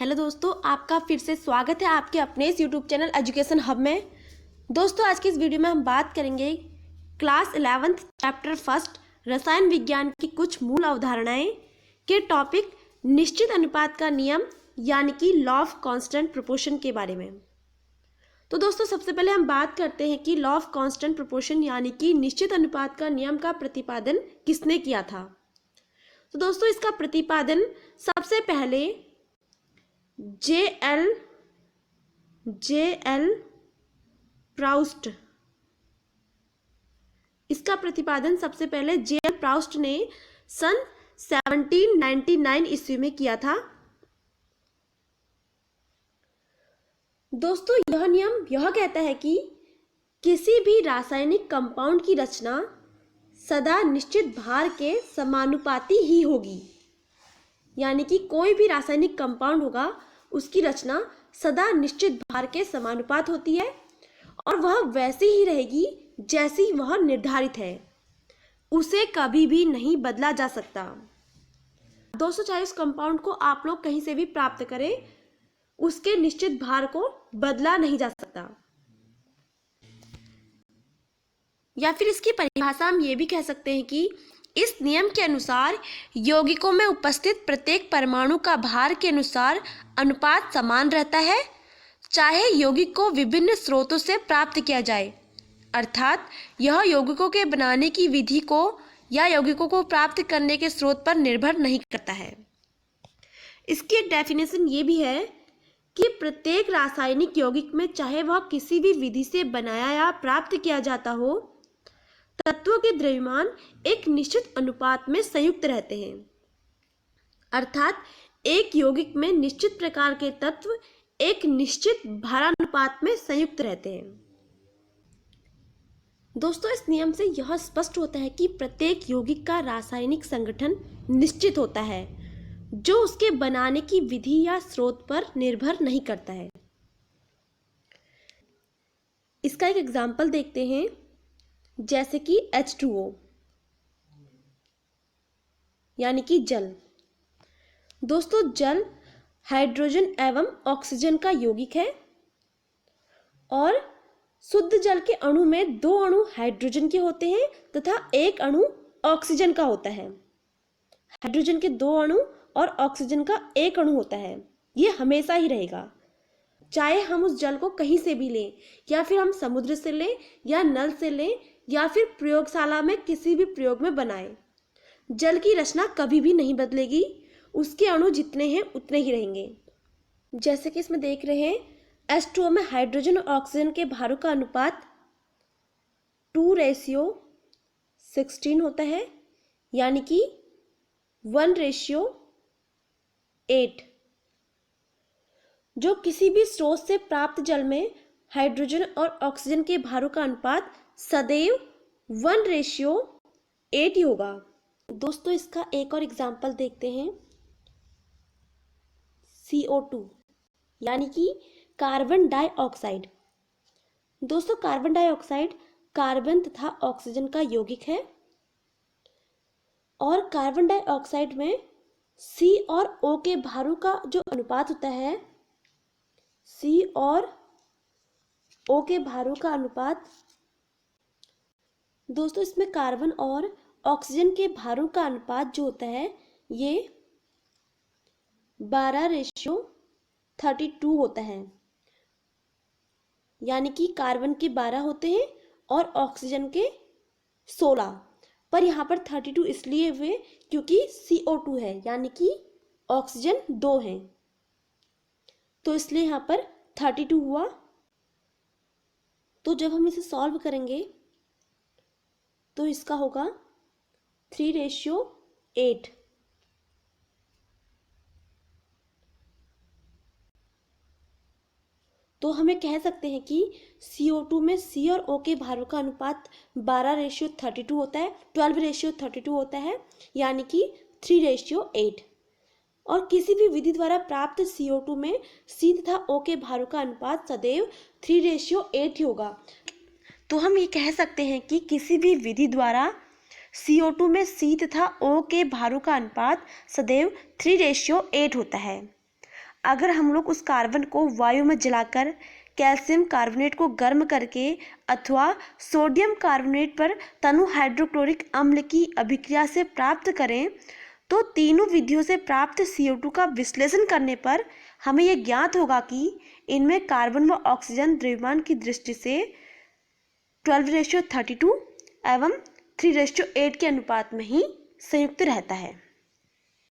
Hello दोस्तों, आपका फिर से स्वागत है आपके अपने इस यूट्यूब चैनल एजुकेशन हब में। दोस्तों, आज की इस वीडियो में हम बात करेंगे क्लास 11th चैप्टर फर्स्ट रसायन विज्ञान की कुछ मूल अवधारणाएं के टॉपिक निश्चित अनुपात का नियम यानी कि लॉ ऑफ कांस्टेंट प्रोपोर्शन के बारे में। तो दोस्तों, सबसे पहले हम बात करते हैं कि लॉ ऑफ कांस्टेंट प्रोपोर्शन यानी कि निश्चित अनुपात का नियम का प्रतिपादन किसने किया था। तो दोस्तों, इसका प्रतिपादन सबसे पहले जे एल प्राउस्ट, इसका प्रतिपादन सबसे पहले जे.एल. प्राउस्ट ने सन 1799 ईस्वी में किया था। दोस्तों, यह नियम यह कहता है कि किसी भी रासायनिक कंपाउंड की रचना सदा निश्चित भार के समानुपाती ही होगी, यानी कि कोई भी रासायनिक कंपाउंड होगा उसकी रचना सदा निश्चित भार के समानुपात होती है और वह वैसी ही रहेगी जैसी वह निर्धारित है, उसे कभी भी नहीं बदला जा सकता। दोस्तों, चाहे उस कंपाउंड को आप लोग कहीं से भी प्राप्त करें, उसके निश्चित भार को बदला नहीं जा सकता। या फिर इसकी परिभाषा हम ये भी कह सकते हैं कि इस नियम के अनुसार यौगिकों में उपस्थित प्रत्येक परमाणु का भार के अनुसार अनुपात समान रहता है, चाहे यौगिक को विभिन्न स्रोतों से प्राप्त किया जाए। अर्थात यह यौगिकों के बनाने की विधि को या यौगिकों को प्राप्त करने के स्रोत पर निर्भर नहीं करता है। इसकी एक डेफिनेशन ये भी है कि प्रत्येक रासायनिक यौगिक में, चाहे वह किसी भी विधि से बनाया या प्राप्त किया जाता हो, तत्वों के द्रव्यमान एक निश्चित अनुपात में संयुक्त रहते हैं। अर्थात एक यौगिक में निश्चित प्रकार के तत्व एक निश्चित भारानुपात में संयुक्त रहते हैं। दोस्तों, इस नियम से यह स्पष्ट होता है कि प्रत्येक यौगिक का रासायनिक संगठन निश्चित होता है, जो उसके बनाने की विधि या स्रोत पर निर्भर नहीं करता है। इसका एक एग्जाम्पल देखते हैं, जैसे कि H2O यानी कि जल। दोस्तों, जल हाइड्रोजन एवं ऑक्सीजन का यौगिक है और शुद्ध जल के अणु में 2 अणु हाइड्रोजन के होते हैं तथा 1 अणु ऑक्सीजन का होता है। हाइड्रोजन के 2 अणु और ऑक्सीजन का 1 अणु होता है। ये हमेशा ही रहेगा, चाहे हम उस जल को कहीं से भी लें, या फिर हम समुद्र से लें या नल से लें या फिर प्रयोगशाला में किसी भी प्रयोग में बनाएं। जल की रचना कभी भी नहीं बदलेगी, उसके अणु जितने हैं उतने ही रहेंगे। जैसे कि इसमें देख रहे हैं, H2O में हाइड्रोजन और ऑक्सीजन के भारों का अनुपात 2:16 होता है, यानी कि 1:8। जो किसी भी स्रोत से प्राप्त जल में हाइड्रोजन और ऑक्सीजन के भारों का अनुपात सदैव 1:8 ही होगा। दोस्तों, इसका एक और एग्जाम्पल देखते हैं, CO2 यानी कि कार्बन डाइऑक्साइड। दोस्तों, कार्बन डाइऑक्साइड कार्बन तथा ऑक्सीजन का यौगिक है और कार्बन डाइऑक्साइड में C और O के भारों का जो अनुपात होता है, C और O के भारों का अनुपात, दोस्तों इसमें कार्बन और ऑक्सीजन के भारों का अनुपात जो होता है ये 12:32 होता है, यानी कि कार्बन के 12 होते हैं और ऑक्सीजन के 16। पर यहाँ पर 32 इसलिए हुए क्योंकि CO2 है, यानी कि ऑक्सीजन 2 है, तो इसलिए यहाँ पर 32 हुआ। तो जब हम इसे सॉल्व करेंगे तो इसका होगा 3:8। तो हमें कह सकते हैं कि CO2 में C और O के भारों का अनुपात 12:32 होता है, 12:32 होता है, यानी कि 3:8। और किसी भी विधि द्वारा प्राप्त CO2 में C तथा O के भारों का अनुपात सदैव 3:8 ही होगा। तो हम ये कह सकते हैं कि किसी भी विधि द्वारा CO2 में C तथा O के भारों का अनुपात सदैव 3:8 होता है। अगर हम लोग उस कार्बन को वायु में जलाकर कैल्शियम कार्बोनेट को गर्म करके अथवा सोडियम कार्बोनेट पर तनु हाइड्रोक्लोरिक अम्ल की अभिक्रिया से प्राप्त करें तो तीनों विधियों से प्राप्त CO2 का विश्लेषण करने पर हमें यह ज्ञात होगा कि इनमें कार्बन व ऑक्सीजन द्रव्यमान की दृष्टि से 12:32 एवं 3:8 के अनुपात में ही संयुक्त रहता है।